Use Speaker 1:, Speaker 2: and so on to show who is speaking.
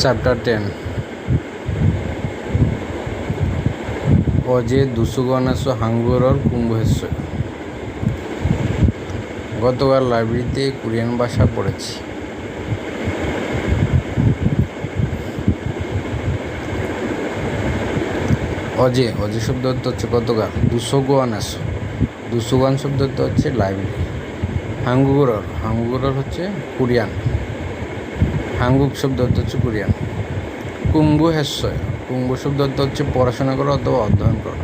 Speaker 1: Chapter 10 অজে দুসুগনাসো হাঙ্গুরর কুম্ভেশ্বর। গতকাল লাইব্রেরিতে Korean ভাষা পড়েছি। অজে অজে শব্দ অর্থ হচ্ছে গতকাল। দুসুগান শব্দ অর্থ হচ্ছে লাইব্রেরি। হাঙ্গুরর হচ্ছে কোরিয়ান। হাঙ্গুক শব্দ অর্থ হচ্ছে কোরিয়ান। কুম্ভু শব্দ অর্থ হচ্ছে পড়াশোনা করা অথবা অধ্যয়ন করা।